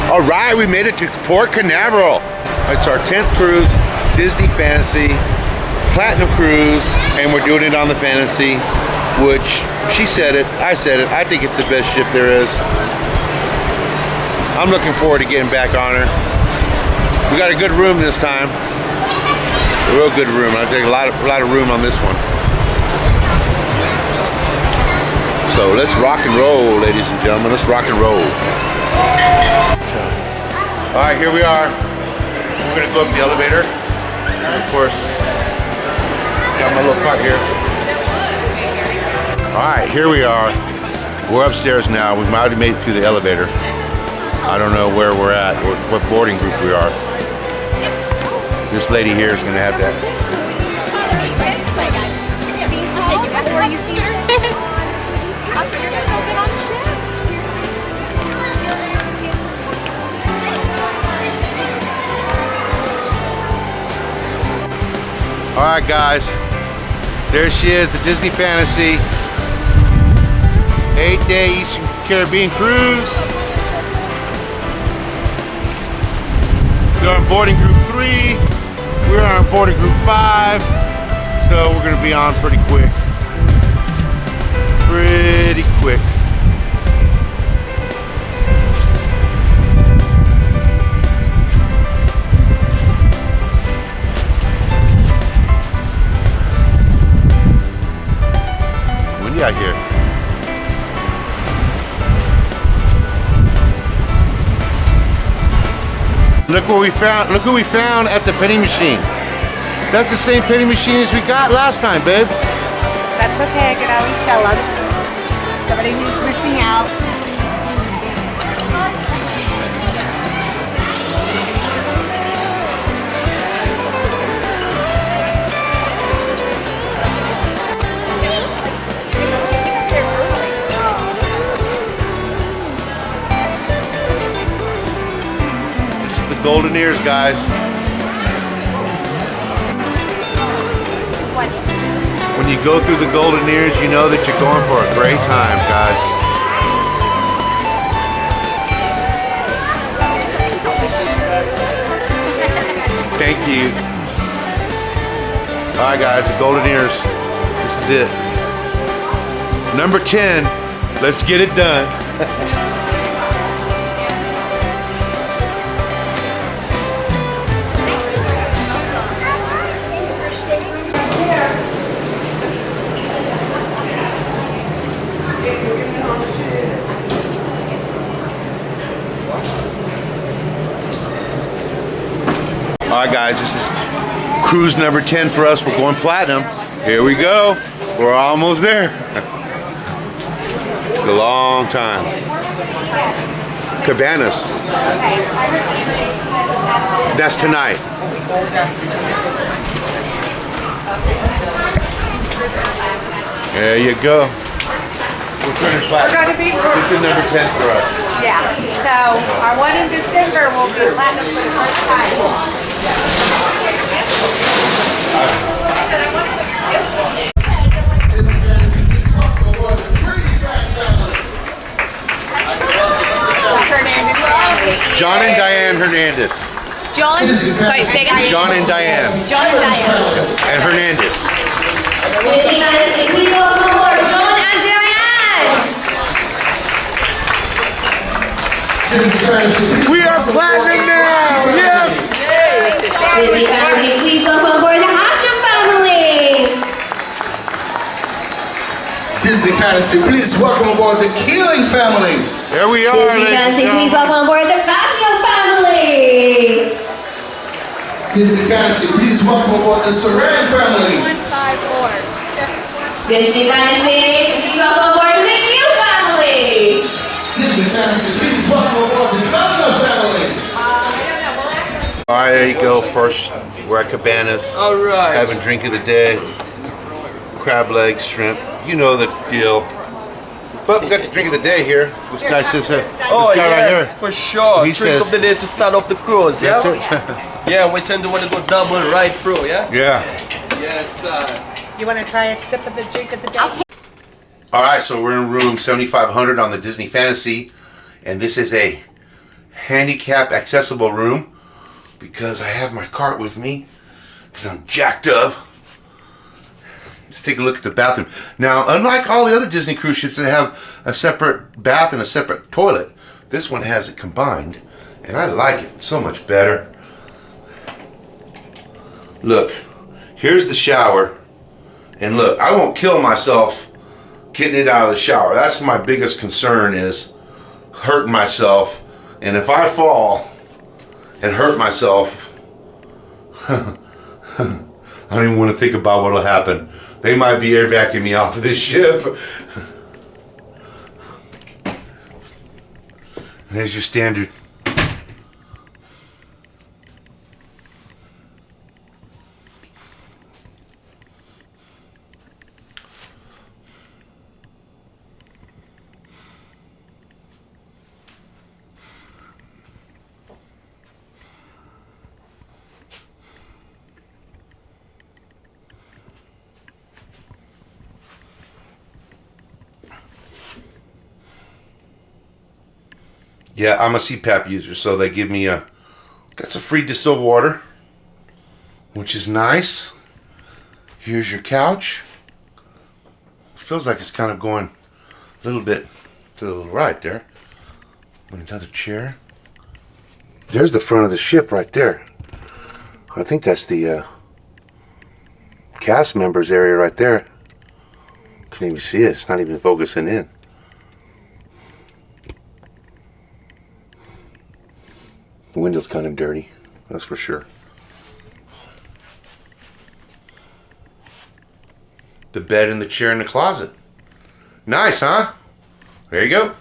All right, we made it to Port Canaveral. It's our 10th cruise, Disney Fantasy, Platinum Cruise, and we're doing it on the Fantasy, which she said it, I said it. I think it's the best ship there is. I'm looking forward to getting back on her. We got a good room this time. A real good room. I think a lot of room on this one. So let's rock and roll, ladies and gentlemen. Let's rock and roll. All right, here we are. We're gonna go up the elevator. And of course, got my little cart here. All right, here we are. We're upstairs now. We've already made it through the elevator. I don't know where we're at, or what boarding group we are. This lady here is gonna have that. All right, guys, there she is, the Disney Fantasy 8-day Eastern Caribbean cruise. We're on boarding group 3. We're on boarding group 5, so we're gonna be on pretty quick. Pretty quick. Out here. Look what we found. Look who we found at the penny machine. That's the same penny machine as we got last time, babe. That's okay. I can always tell them. Somebody who's missing out. Golden ears, guys. When you go through the golden ears, you know that you're going for a great time, guys. Thank you. All right, guys, the golden ears. This is it. Number 10. Let's get it done. Alright guys, this is cruise number 10 for us. We're going platinum. Here we go. We're almost there. It's a long time. Cabanas. That's tonight. There you go. We're finished platinum. This is number 10 for us. Yeah. So our one in December will be platinum for the first time. John and Diane Hernandez. John, sorry, say again. John and Diane. John and Diane. And Hernandez. Disney Fantasy, please welcome aboard John and Diane. We are platinum now. Yes. Disney Fantasy, please welcome aboard the Hashem family. Disney Fantasy, please welcome aboard the Keeling family. There we are. Disney Fantasy, please welcome aboard the Fazio family. Disney Fantasy, please welcome aboard the Saran family. 154. Disney Fantasy, please welcome aboard the McNeil family. Disney Fantasy, please welcome aboard the Governor family. All right, there you go. First, we're at Cabanas. All right. Having drink of the day. Crab legs, shrimp. You know the deal. But we got the drink of the day here. This guy says, Oh this guy yes, right for sure. He Drink says- of the day to start off the cruise, yeah? That's it. Yeah, we tend to want to go double right through, yeah? Yeah. Yes, You want to try a sip of the drink of the day? All right, so we're in room 7500 on the Disney Fantasy, and this is a handicap accessible room because I have my cart with me because I'm jacked up. Let's take a look at the bathroom. Now, unlike all the other Disney cruise ships that have a separate bath and a separate toilet, this one has it combined, and I like it so much better. Look, here's the shower, and look, I won't kill myself getting it out of the shower. That's my biggest concern, is hurting myself. And if I fall and hurt myself, I don't even want to think about what'll happen. They might be air vacuuming me off of this ship. There's your standard. Yeah, I'm a CPAP user, so they give me got some free distilled water, which is nice. Here's your couch. Feels like it's kind of going a little bit to the right there. Another chair. There's the front of the ship right there. I think that's the cast members area right there. Couldn't even see it. It's not even focusing in. The window's kind of dirty, that's for sure. The bed and the chair in the closet. Nice, huh? There you go.